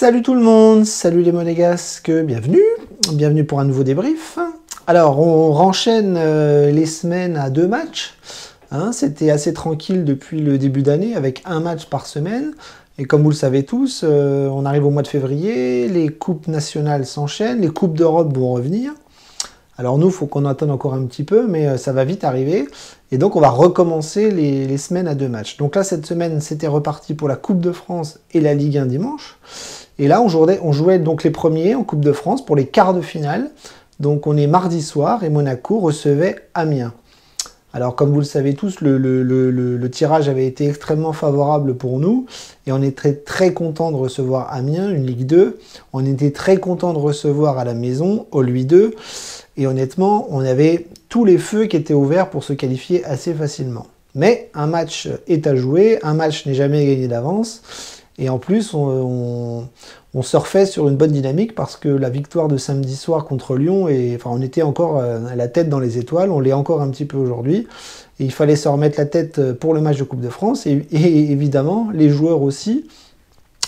Salut tout le monde, salut les monégasques, bienvenue pour un nouveau débrief. Alors on renchaîne les semaines à 2 matchs, hein, c'était assez tranquille depuis le début d'année avec un match par semaine. Et comme vous le savez tous, on arrive au mois de février, les coupes nationales s'enchaînent, les coupes d'Europe vont revenir. Alors nous, il faut qu'on attende encore un petit peu, mais ça va vite arriver. Et donc on va recommencer les semaines à 2 matchs. Donc là, cette semaine, c'était reparti pour la Coupe de France et la Ligue 1 dimanche. Et là, on jouait donc les premiers en Coupe de France pour les quarts de finale. Donc on est mardi soir et Monaco recevait Amiens. Alors comme vous le savez tous, le tirage avait été extrêmement favorable pour nous. Et on était très content de recevoir Amiens, une Ligue 2. On était très content de recevoir à la maison, au Louis II. Et honnêtement, on avait tous les feux qui étaient ouverts pour se qualifier assez facilement. Mais un match est à jouer, un match n'est jamais gagné d'avance. Et en plus, on surfait sur une bonne dynamique parce que la victoire de samedi soir contre Lyon, on était encore à la tête dans les étoiles, on l'est encore un petit peu aujourd'hui. Et il fallait se remettre la tête pour le match de Coupe de France. Et évidemment, les joueurs aussi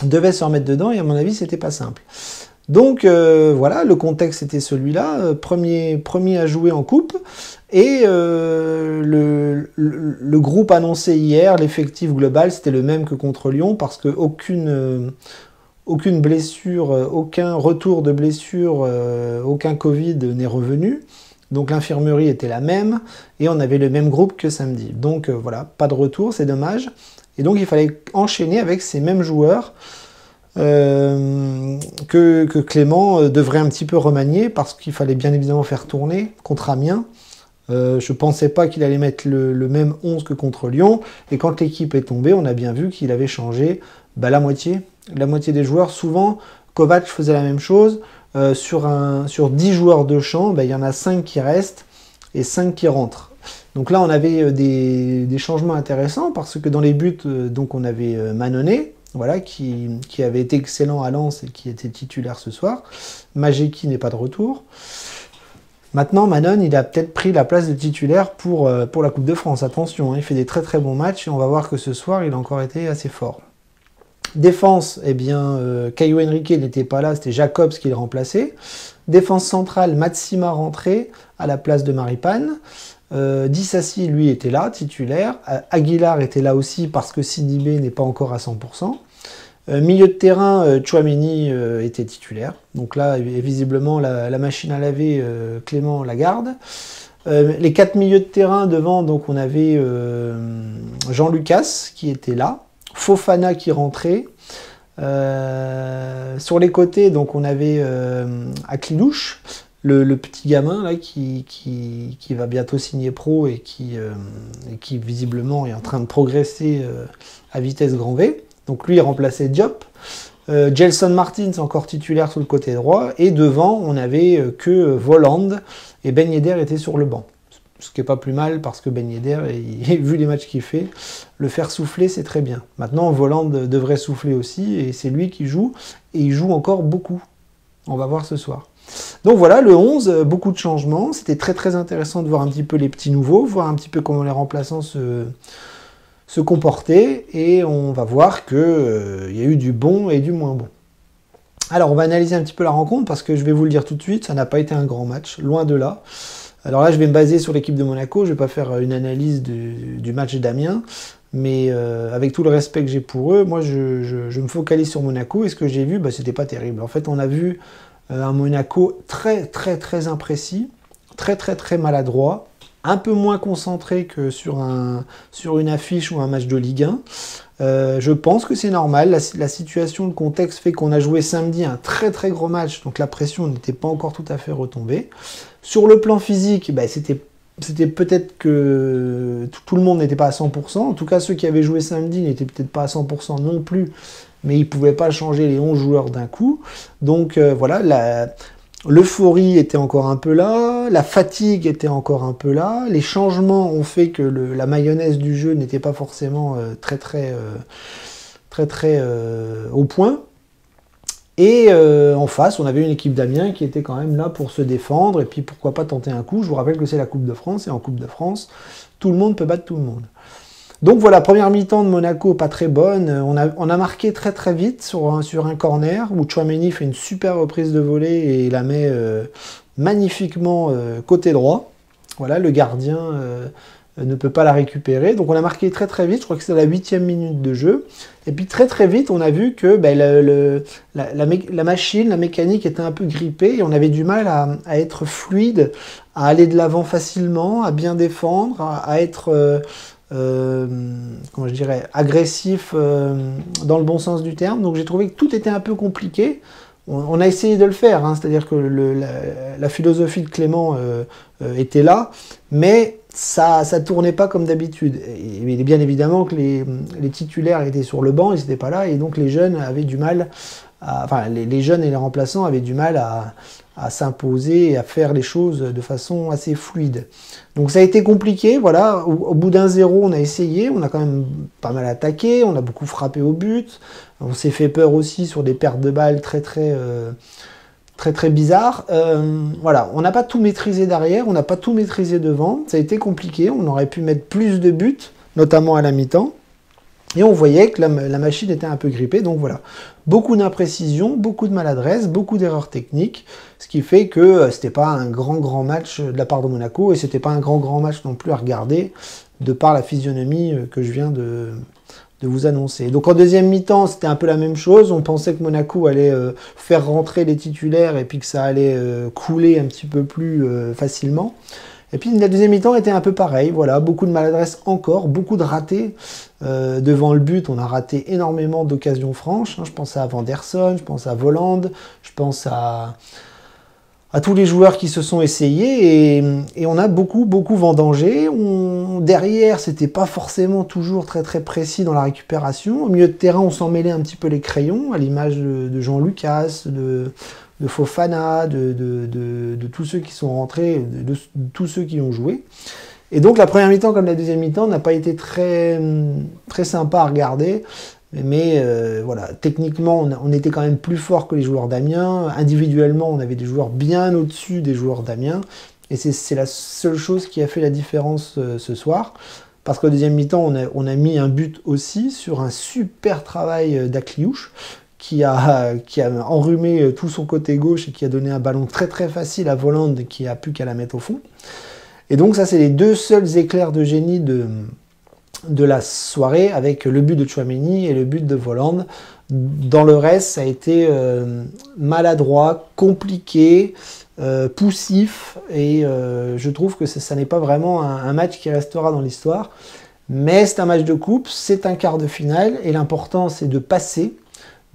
devaient se remettre dedans et à mon avis, c'était pas simple. Donc voilà, le contexte était celui-là, premier à jouer en coupe, et le groupe annoncé hier, l'effectif global, c'était le même que contre Lyon, parce que aucune blessure, aucun retour de blessure, aucun Covid n'est revenu, donc l'infirmerie était la même, et on avait le même groupe que samedi. Donc voilà, pas de retour, c'est dommage, et donc il fallait enchaîner avec ces mêmes joueurs, que Clément devrait un petit peu remanier parce qu'il fallait bien évidemment faire tourner contre Amiens. Je pensais pas qu'il allait mettre le même 11 que contre Lyon, et quand l'équipe est tombée, on a bien vu qu'il avait changé la moitié des joueurs. Souvent, Kovac faisait la même chose, sur 10 joueurs de champ, il y en a 5 qui restent et 5 qui rentrent. Donc là, on avait des changements intéressants parce que dans les buts, donc on avait Mannone, voilà, qui avait été excellent à Lens et qui était titulaire ce soir. Majeki n'est pas de retour. Maintenant, Manon, il a peut-être pris la place de titulaire pour la Coupe de France. Attention, hein, il fait des très très bons matchs et on va voir que ce soir, il a encore été assez fort. Défense, eh bien, Caio Henrique n'était pas là, c'était Jacobs qui le remplaçait. Défense centrale, Matsima rentré à la place de Maripane. Dissassi, lui, était là, titulaire. Aguilar était là aussi parce que Sidibé n'est pas encore à 100%. Milieu de terrain, Tchouaméni était titulaire. Donc là, visiblement, la machine à laver, Clément la garde. Les 4 milieux de terrain devant, donc on avait Jean Lucas qui était là. Fofana qui rentrait. Sur les côtés, donc on avait Aklilouche, le petit gamin là qui va bientôt signer pro et qui visiblement est en train de progresser à vitesse grand V. Donc lui il remplaçait Diop. Gelson Martins encore titulaire sur le côté droit, et devant on avait que Voland, et Ben Yedder était sur le banc. Ce qui n'est pas plus mal parce que Ben Yedder, vu les matchs qu'il fait, le faire souffler c'est très bien. Maintenant Voland devrait souffler aussi, et c'est lui qui joue, et il joue encore beaucoup. On va voir ce soir. Donc voilà, le 11, beaucoup de changements. C'était très très intéressant de voir un petit peu les petits nouveaux, voir un petit peu comment les remplaçants se comportaient, et on va voir qu'il y a eu du bon et du moins bon. Alors on va analyser un petit peu la rencontre, parce que je vais vous le dire tout de suite, ça n'a pas été un grand match, loin de là. Alors là je vais me baser sur l'équipe de Monaco, je ne vais pas faire une analyse du match d'Amiens, mais avec tout le respect que j'ai pour eux, moi je me focalise sur Monaco, et ce que j'ai vu, c'était pas terrible. En fait on a vu un Monaco très très très imprécis, très très très maladroit, un peu moins concentré que sur une affiche ou un match de Ligue 1. Je pense que c'est normal, la situation, le contexte fait qu'on a joué samedi un très très gros match, donc la pression n'était pas encore tout à fait retombée. Sur le plan physique, c'était peut-être que tout le monde n'était pas à 100%, en tout cas ceux qui avaient joué samedi n'étaient peut-être pas à 100% non plus, mais ils ne pouvaient pas changer les 11 joueurs d'un coup. Donc voilà, l'euphorie était encore un peu là, la fatigue était encore un peu là, les changements ont fait que la mayonnaise du jeu n'était pas forcément très au point. Et en face, on avait une équipe d'Amiens qui était quand même là pour se défendre, et puis pourquoi pas tenter un coup. Je vous rappelle que c'est la Coupe de France, et en Coupe de France, tout le monde peut battre tout le monde. Donc voilà, première mi-temps de Monaco, pas très bonne. On a marqué très très vite sur un corner où Tchouaméni fait une super reprise de volée et la met magnifiquement côté droit. Voilà, le gardien ne peut pas la récupérer. Donc on a marqué très très vite, je crois que c'était la 8e minute de jeu. Et puis très très vite, on a vu que ben, la machine, la mécanique était un peu grippée et on avait du mal à être fluide, à aller de l'avant facilement, à bien défendre, à être... comment je dirais, agressif dans le bon sens du terme. Donc j'ai trouvé que tout était un peu compliqué. On a essayé de le faire, hein, c'est-à-dire que la philosophie de Clément était là, mais ça tournait pas comme d'habitude. Et bien évidemment que les titulaires étaient sur le banc, ils n'étaient pas là, et donc les jeunes avaient du mal, enfin les jeunes et les remplaçants avaient du mal à s'imposer et à faire les choses de façon assez fluide. Donc ça a été compliqué, voilà, au bout d'un 0, on a essayé, on a quand même pas mal attaqué, on a beaucoup frappé au but, on s'est fait peur aussi sur des pertes de balles très bizarres. Voilà, on n'a pas tout maîtrisé derrière, on n'a pas tout maîtrisé devant, ça a été compliqué, on aurait pu mettre plus de buts, notamment à la mi-temps. Et on voyait que la machine était un peu grippée, donc voilà. Beaucoup d'imprécisions, beaucoup de maladresse, beaucoup d'erreurs techniques, ce qui fait que c'était pas un grand match de la part de Monaco, et c'était pas un grand match non plus à regarder, de par la physionomie que je viens de vous annoncer. Donc en deuxième mi-temps, c'était un peu la même chose, on pensait que Monaco allait faire rentrer les titulaires, et puis que ça allait couler un petit peu plus facilement. Et puis la deuxième mi-temps était un peu pareil, voilà, beaucoup de maladresse encore, beaucoup de ratés. Devant le but, on a raté énormément d'occasions franches. Hein. Je pense à Vanderson, je pense à Voland, je pense à tous les joueurs qui se sont essayés et on a beaucoup vendangé. Derrière, c'était pas forcément toujours très précis dans la récupération. Au milieu de terrain, on s'en mêlait un petit peu les crayons, à l'image de Jean Lucas, de Fofana, de tous ceux qui sont rentrés, de tous ceux qui ont joué. Et donc la première mi-temps comme la deuxième mi-temps n'a pas été très sympa à regarder, mais voilà, techniquement on était quand même plus fort que les joueurs d'Amiens, individuellement on avait des joueurs bien au-dessus des joueurs d'Amiens, et c'est la seule chose qui a fait la différence ce soir, parce qu'au deuxième mi-temps on a mis un but aussi sur un super travail d'Akliouche, qui a enrhumé tout son côté gauche et qui a donné un ballon très facile à Voland qui a plus qu'à la mettre au fond. Et donc ça, c'est les deux seuls éclairs de génie de la soirée, avec le but de Tchouaméni et le but de Voland. Dans le reste, ça a été maladroit, compliqué, poussif, et je trouve que ça n'est pas vraiment un match qui restera dans l'histoire. Mais c'est un match de coupe, c'est un quart de finale, et l'important c'est de passer,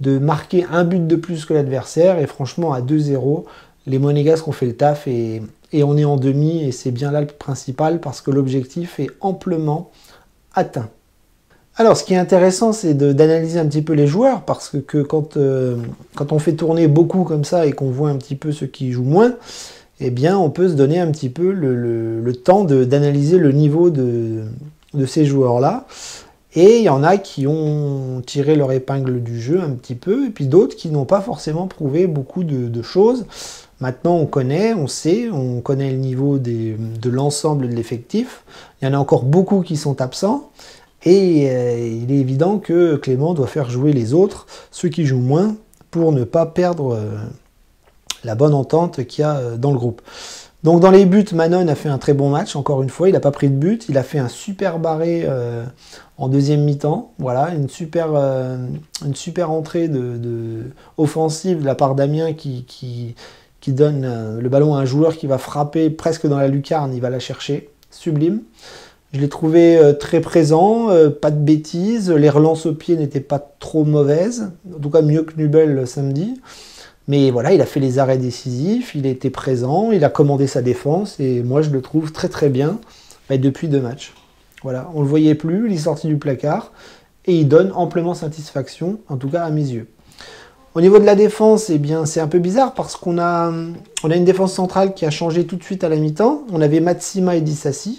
de marquer un but de plus que l'adversaire, et franchement à 2-0, les Monégasques ont fait le taf, et on est en demi, et c'est bien là le principal, parce que l'objectif est amplement atteint. Alors, ce qui est intéressant, c'est d'analyser un petit peu les joueurs, parce que quand on fait tourner beaucoup comme ça, et qu'on voit un petit peu ceux qui jouent moins, eh bien, on peut se donner un petit peu le temps d'analyser le niveau de ces joueurs-là. Et il y en a qui ont tiré leur épingle du jeu un petit peu, et puis d'autres qui n'ont pas forcément prouvé beaucoup de choses. Maintenant, on connaît, on sait, on connaît le niveau de l'ensemble de l'effectif. Il y en a encore beaucoup qui sont absents. Et il est évident que Clément doit faire jouer les autres, ceux qui jouent moins, pour ne pas perdre la bonne entente qu'il y a dans le groupe. Donc dans les buts, Manon a fait un très bon match, encore une fois, il n'a pas pris de but, il a fait un super barré en deuxième mi-temps, voilà, une super entrée offensive de la part d'Amiens qui donne le ballon à un joueur qui va frapper presque dans la lucarne, il va la chercher, sublime. Je l'ai trouvé très présent, pas de bêtises, les relances au pied n'étaient pas trop mauvaises, en tout cas mieux que Nubel samedi. Mais voilà, il a fait les arrêts décisifs, il était présent, il a commandé sa défense, et moi je le trouve très bien depuis 2 matchs. Voilà, on ne le voyait plus, il est sorti du placard, et il donne amplement satisfaction, en tout cas à mes yeux. Au niveau de la défense, eh bien, c'est un peu bizarre parce qu'on a une défense centrale qui a changé tout de suite à la mi-temps. On avait Matsima et Dissassi.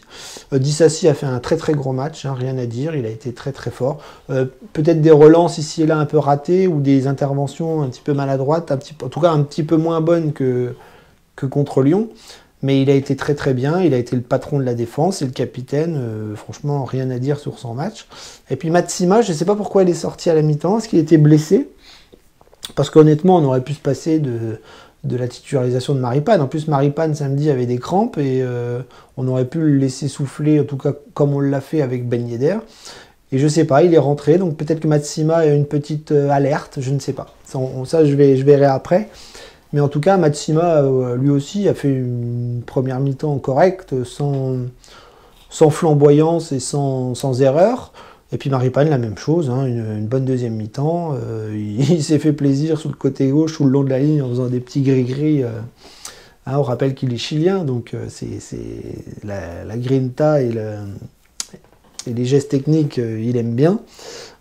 Dissassi a fait un très gros match, hein, rien à dire, il a été très fort. Peut-être des relances ici et là un peu ratées ou des interventions un petit peu maladroites, en tout cas un petit peu moins bonnes que contre Lyon. Mais il a été très très bien, il a été le patron de la défense et le capitaine, franchement rien à dire sur son match. Et puis Matsima, je ne sais pas pourquoi il est sorti à la mi-temps, est-ce qu'il était blessé? Parce qu'honnêtement, on aurait pu se passer de la titularisation de Maripane. En plus, Maripane samedi avait des crampes et on aurait pu le laisser souffler, en tout cas comme on l'a fait avec Ben Yedder. Et je sais pas, il est rentré, donc peut-être que Matsima a une petite alerte, je ne sais pas. Ça je verrai après. Mais en tout cas, Matsima, lui aussi, a fait une première mi-temps correcte, sans flamboyance et sans erreur. Et puis Maripane, la même chose, hein, une bonne deuxième mi-temps. Il s'est fait plaisir sur le côté gauche, tout le long de la ligne, en faisant des petits gris-gris. Hein, on rappelle qu'il est chilien, donc c'est la grinta et les gestes techniques, il aime bien.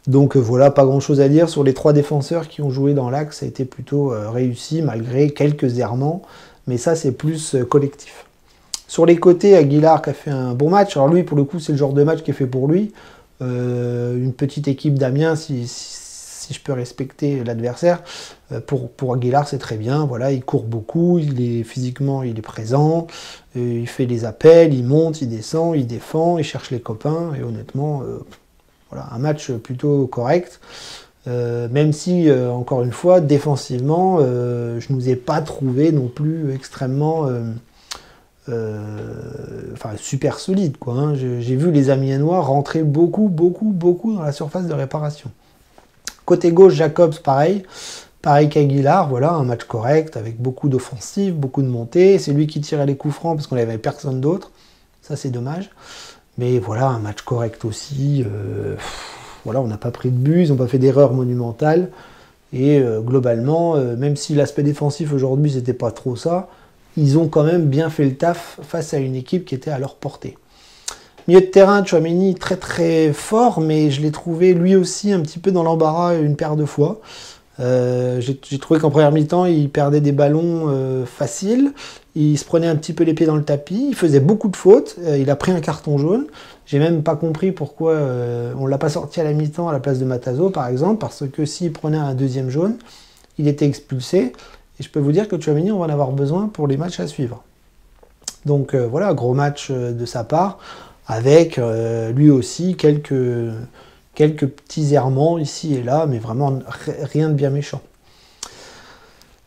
Donc voilà, pas grand-chose à dire sur les 3 défenseurs qui ont joué dans l'axe. Ça a été plutôt réussi, malgré quelques errements. Mais ça, c'est plus collectif. Sur les côtés, Aguilar qui a fait un bon match. Alors lui, pour le coup, c'est le genre de match qui est fait pour lui. Une petite équipe d'Amiens, si je peux respecter l'adversaire. Pour Aguilar, c'est très bien. Voilà, il court beaucoup, physiquement, il est présent. Il fait les appels, il monte, il descend, il défend, il cherche les copains. Et honnêtement, voilà, un match plutôt correct. Même si, encore une fois, défensivement, je ne nous ai pas trouvé non plus extrêmement... super solide, quoi. Hein. J'ai vu les Amiénois rentrer beaucoup dans la surface de réparation. Côté gauche, Jacobs, pareil qu'Aguilar, voilà, un match correct, avec beaucoup d'offensives, beaucoup de montées. C'est lui qui tirait les coups francs parce qu'on n'avait personne d'autre. Ça, c'est dommage. Mais voilà, un match correct aussi. Voilà, on n'a pas pris de but, ils n'ont pas fait d'erreur monumentale. Et globalement, même si l'aspect défensif aujourd'hui, c'était pas trop ça, ils ont quand même bien fait le taf face à une équipe qui était à leur portée. Milieu de terrain, Tchouaméni très très fort, mais je l'ai trouvé lui aussi un petit peu dans l'embarras une paire de fois. J'ai trouvé qu'en première mi-temps, il perdait des ballons faciles, il se prenait un petit peu les pieds dans le tapis, il faisait beaucoup de fautes, il a pris un carton jaune. J'ai même pas compris pourquoi on ne l'a pas sorti à la mi-temps à la place de Matazo, par exemple, parce que s'il prenait un deuxième jaune, il était expulsé. Et je peux vous dire que Tchouaméni, on va en avoir besoin pour les matchs à suivre. Donc voilà, gros match de sa part, avec lui aussi quelques petits errements ici et là, mais vraiment rien de bien méchant.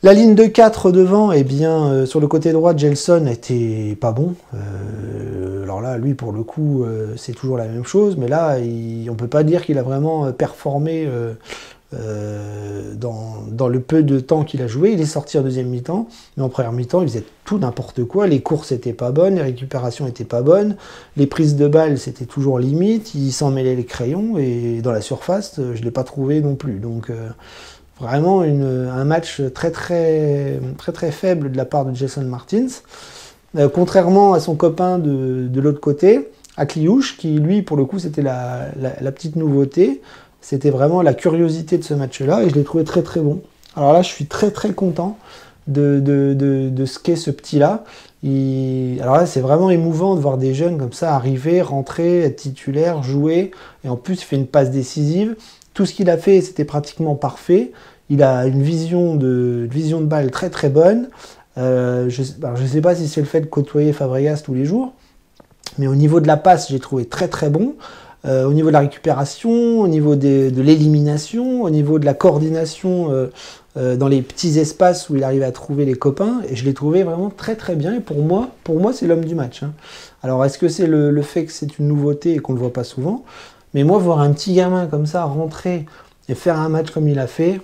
La ligne de 4 devant, eh bien, sur le côté droit, Gelson n'était pas bon. Alors là, lui, pour le coup, c'est toujours la même chose, mais là, on ne peut pas dire qu'il a vraiment performé dans le peu de temps qu'il a joué. Il est sorti en deuxième mi-temps, mais en première mi-temps, il faisait tout n'importe quoi. Les courses n'étaient pas bonnes, les récupérations n'étaient pas bonnes, les prises de balles, c'était toujours limite, il s'en mêlait les crayons, et dans la surface, je ne l'ai pas trouvé non plus. Donc vraiment un match très faible de la part de Jason Martins. Contrairement à son copain de l'autre côté, à Kliouche, qui lui, pour le coup, c'était la petite nouveauté. C'était vraiment la curiosité de ce match-là et je l'ai trouvé très très bon. Alors là, je suis très très content de ce qu'est ce petit-là. Alors là, c'est vraiment émouvant de voir des jeunes comme ça arriver, rentrer, être titulaire, jouer. Et en plus, il fait une passe décisive. Tout ce qu'il a fait, c'était pratiquement parfait. Il a une vision de balle très très bonne. Je ne sais pas si c'est le fait de côtoyer Fabregas tous les jours, mais au niveau de la passe, j'ai trouvé très très bon. Au niveau de la récupération, au niveau de l'élimination, au niveau de la coordination dans les petits espaces où il arrive à trouver les copains, et je l'ai trouvé vraiment très très bien, et pour moi c'est l'homme du match. Hein. Alors est-ce que c'est le fait que c'est une nouveauté et qu'on ne le voit pas souvent? Mais moi, voir un petit gamin comme ça rentrer et faire un match comme il a fait,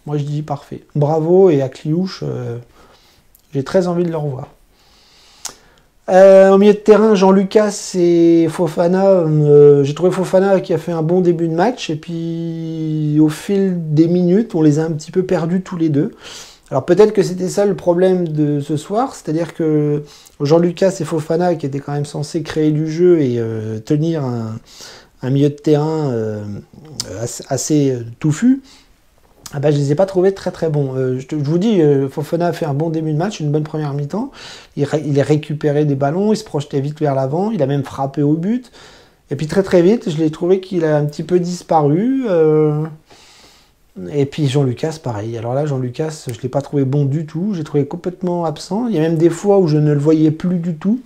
moi je dis parfait. Bravo, et à Kliouche, j'ai très envie de le revoir. Au milieu de terrain, Jean-Lucas et Fofana, j'ai trouvé Fofana qui a fait un bon début de match, et puis au fil des minutes, on les a un petit peu perdus tous les deux. Alors peut-être que c'était ça le problème de ce soir, c'est-à-dire que Jean-Lucas et Fofana, qui étaient quand même censés créer du jeu et tenir un milieu de terrain assez touffu, ah ben, je ne les ai pas trouvés très très bons. Je vous dis, Fofana a fait un bon début de match, une bonne première mi-temps. Il a récupéré des ballons, il se projetait vite vers l'avant, il a même frappé au but. Et puis très très vite, je l'ai trouvé qu'il a un petit peu disparu. Et puis Jean-Lucas, pareil. Alors là, Jean-Lucas, je ne l'ai pas trouvé bon du tout. J'ai trouvé complètement absent. Il y a même des fois où je ne le voyais plus du tout.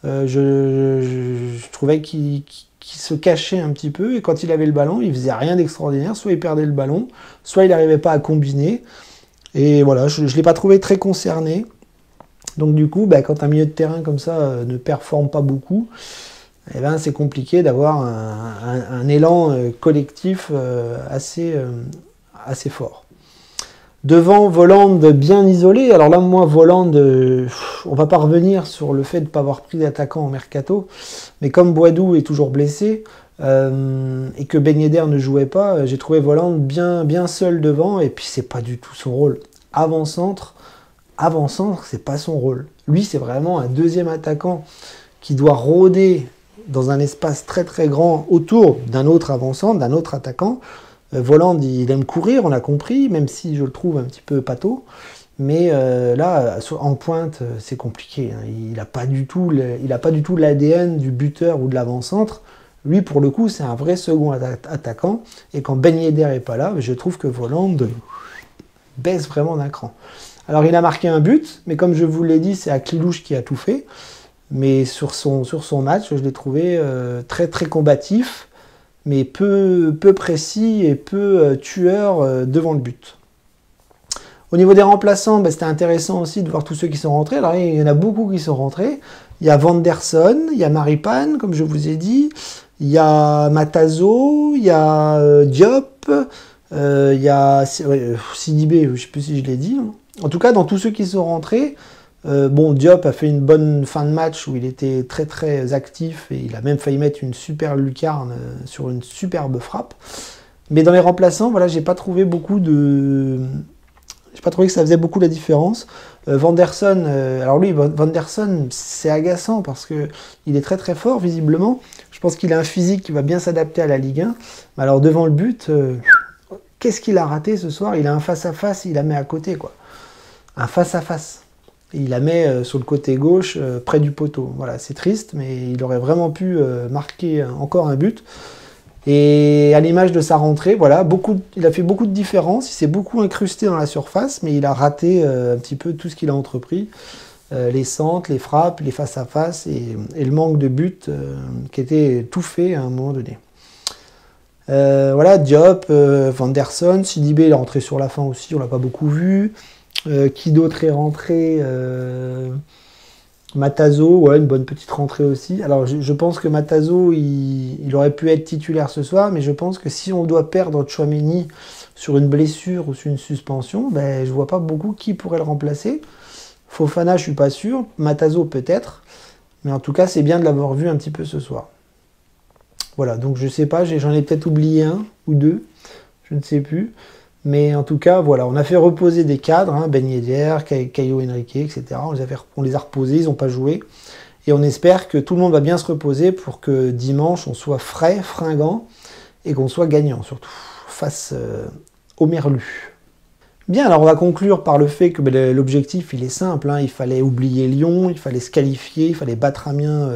Je trouvais qu'il se cachait un petit peu. Et quand il avait le ballon, il faisait rien d'extraordinaire. Soit il perdait le ballon, soit il n'arrivait pas à combiner. Et voilà, je ne l'ai pas trouvé très concerné. Donc du coup, quand un milieu de terrain comme ça ne performe pas beaucoup, eh ben, c'est compliqué d'avoir un élan collectif assez fort. Devant, Voland bien isolé. Alors là, moi, Voland, on va pas revenir sur le fait de ne pas avoir pris d'attaquant au mercato, mais comme Boadou est toujours blessé et que Ben Yedder ne jouait pas, j'ai trouvé Voland bien seul devant, et puis c'est pas du tout son rôle. Avant-centre, c'est pas son rôle. Lui, c'est vraiment un deuxième attaquant qui doit rôder dans un espace très très grand autour d'un autre avant-centre, d'un autre attaquant. Voland, il aime courir, on l'a compris, même si je le trouve un petit peu pâteau. Mais là, en pointe, c'est compliqué. Hein. Il n'a pas du tout l'ADN du buteur ou de l'avant-centre. Lui, pour le coup, c'est un vrai second attaquant. Et quand Ben Yedder n'est pas là, je trouve que Voland baisse vraiment d'un cran. Alors, il a marqué un but, mais comme je vous l'ai dit, c'est Aklilouche qui a tout fait. Mais sur son match, je l'ai trouvé très très combatif, mais peu précis et peu tueur devant le but. Au niveau des remplaçants, c'était intéressant aussi de voir tous ceux qui sont rentrés. Alors il y en a beaucoup qui sont rentrés. Il y a Vanderson, il y a Maripane, comme je vous ai dit, il y a Matazo, il y a Diop, il y a Sidibé, je ne sais plus si je l'ai dit. En tout cas, dans tous ceux qui sont rentrés, Diop a fait une bonne fin de match où il était très très actif et il a même failli mettre une super lucarne sur une superbe frappe. Mais dans les remplaçants, voilà, j'ai pas trouvé que ça faisait beaucoup la différence. Vanderson, alors lui, Vanderson, c'est agaçant parce que il est très très fort visiblement. Je pense qu'il a un physique qui va bien s'adapter à la Ligue 1. Mais alors devant le but, qu'est-ce qu'il a raté ce soir? Il a un face-à-face, il la met à côté, quoi. Un face-à-face. Il la met sur le côté gauche, près du poteau. Voilà, c'est triste, mais il aurait vraiment pu marquer encore un but. Et à l'image de sa rentrée, voilà, il a fait beaucoup de différences, il s'est beaucoup incrusté dans la surface, mais il a raté un petit peu tout ce qu'il a entrepris. Les centres, les frappes, les face-à-face et le manque de but qui était tout fait à un moment donné. Voilà, Diop, Vanderson, Sidibé, il est rentré sur la fin aussi, on l'a pas beaucoup vu. Qui d'autre est rentré? Matazo, ouais, une bonne petite rentrée aussi. Alors je pense que Matazo, il aurait pu être titulaire ce soir, mais je pense que si on doit perdre Tchouaméni sur une blessure ou sur une suspension, je vois pas beaucoup qui pourrait le remplacer. Fofana, je suis pas sûr. Matazo peut-être. Mais en tout cas, c'est bien de l'avoir vu un petit peu ce soir. Voilà, donc je sais pas, j'en ai peut-être oublié un ou deux, je ne sais plus. Mais en tout cas, voilà, on a fait reposer des cadres, Ben Yedder, Caio Henrique, etc. On les a reposés, ils n'ont pas joué. Et on espère que tout le monde va bien se reposer pour que dimanche, on soit frais, fringant, et qu'on soit gagnant, surtout, face au Merlu. Bien, alors on va conclure par le fait que l'objectif, il est simple. Il fallait oublier Lyon, il fallait se qualifier, il fallait battre Amiens,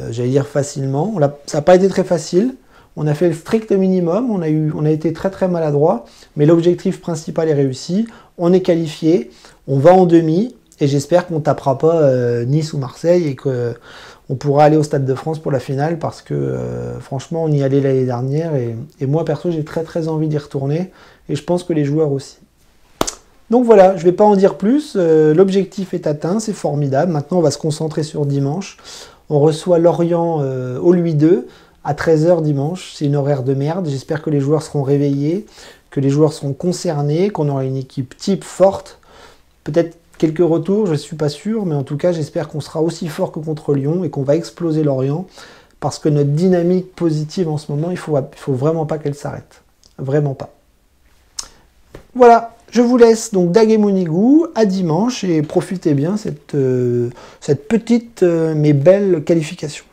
j'allais dire facilement. Ça n'a pas été très facile. On a fait le strict minimum, on a été très très maladroit, mais l'objectif principal est réussi. On est qualifié, on va en demi, et j'espère qu'on ne tapera pas Nice ou Marseille et qu'on pourra aller au Stade de France pour la finale, parce que franchement, on y allait l'année dernière, et moi perso, j'ai très très envie d'y retourner, et je pense que les joueurs aussi. Donc voilà, je ne vais pas en dire plus, l'objectif est atteint, c'est formidable. Maintenant, on va se concentrer sur dimanche. On reçoit Lorient au Louis II. À 13 h dimanche, c'est une horaire de merde. J'espère que les joueurs seront réveillés, que les joueurs seront concernés, qu'on aura une équipe type forte. Peut-être quelques retours, je ne suis pas sûr, mais en tout cas, j'espère qu'on sera aussi fort que contre Lyon et qu'on va exploser Lorient, parce que notre dynamique positive en ce moment, il faut vraiment pas qu'elle s'arrête. Vraiment pas. Voilà, je vous laisse donc Daguet-Mounigou à dimanche et profitez bien cette petite mais belle qualification.